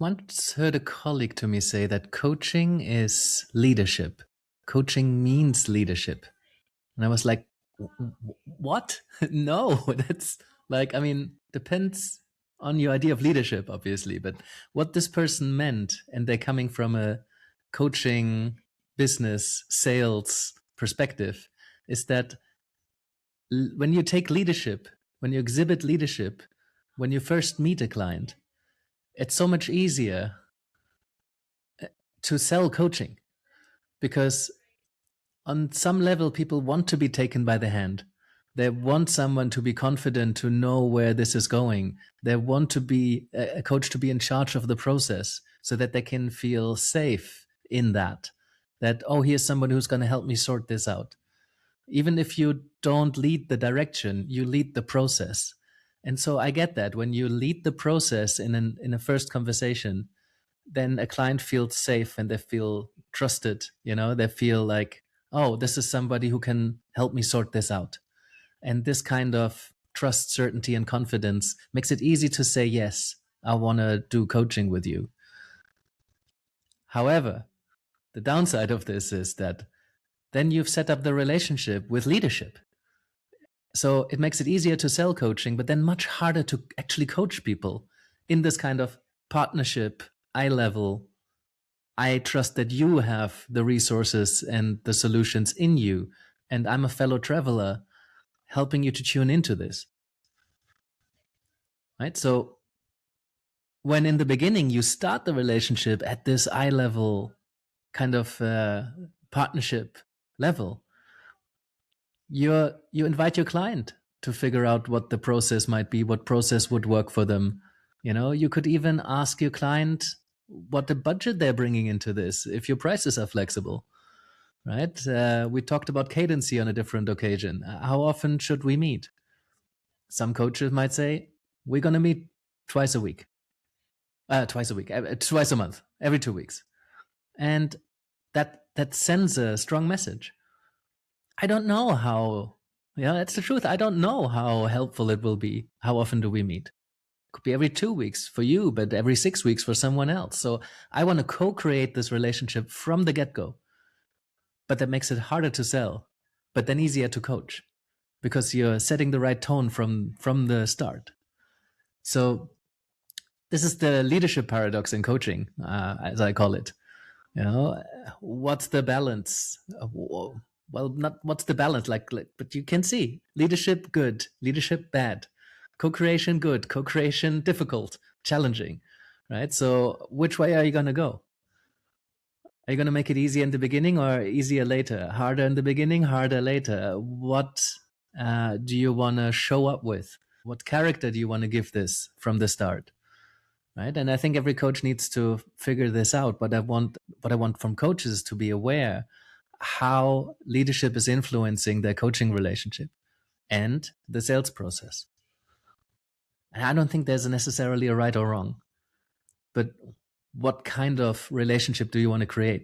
once heard a colleague to me say that coaching is leadership. Coaching means leadership. And I was like, what? No, that's like, I mean, depends on your idea of leadership, obviously, but what this person meant, and they're coming from a coaching, business, sales perspective, is that when you take leadership, when you exhibit leadership, when you first meet a client, it's so much easier to sell coaching because on some level people want to be taken by the hand. They want someone to be confident, to know where this is going. They want to be a coach to be in charge of the process so that they can feel safe in that oh, here's someone who's going to help me sort this out. Even if you don't lead the direction, you lead the process. And so I get that when you lead the process in a first conversation, then a client feels safe and they feel trusted. They feel like, oh, this is somebody who can help me sort this out. And this kind of trust, certainty, and confidence makes it easy to say, yes, I want to do coaching with you. However, the downside of this is that then you've set up the relationship with leadership. So it makes it easier to sell coaching, but then much harder to actually coach people in this kind of partnership, eye level. I trust that you have the resources and the solutions in you, and I'm a fellow traveler helping you to tune into this. Right? So when in the beginning you start the relationship at this eye level kind of partnership level, you invite your client to figure out what the process might be, what process would work for them. You could even ask your client what the budget they're bringing into this, if your prices are flexible, right? We talked about cadency on a different occasion. How often should we meet? Some coaches might say, we're going to meet twice a month, every 2 weeks. And that sends a strong message. I don't know how, that's the truth. I don't know how helpful it will be. How often do we meet? Could be every 2 weeks for you, but every 6 weeks for someone else. So I want to co-create this relationship from the get-go. But that makes it harder to sell, but then easier to coach because you're setting the right tone from the start. So this is the leadership paradox in coaching, as I call it. What's the balance? Well, not what's the balance like, but you can see leadership good, leadership bad, co-creation good, co-creation difficult, challenging, right? So which way are you going to go? Are you going to make it easier in the beginning or easier later? Harder in the beginning, harder later? What do you want to show up with? What character do you want to give this from the start? Right. And I think every coach needs to figure this out. But what I want from coaches is to be aware how leadership is influencing their coaching relationship and the sales process. And I don't think there's necessarily a right or wrong, but what kind of relationship do you want to create?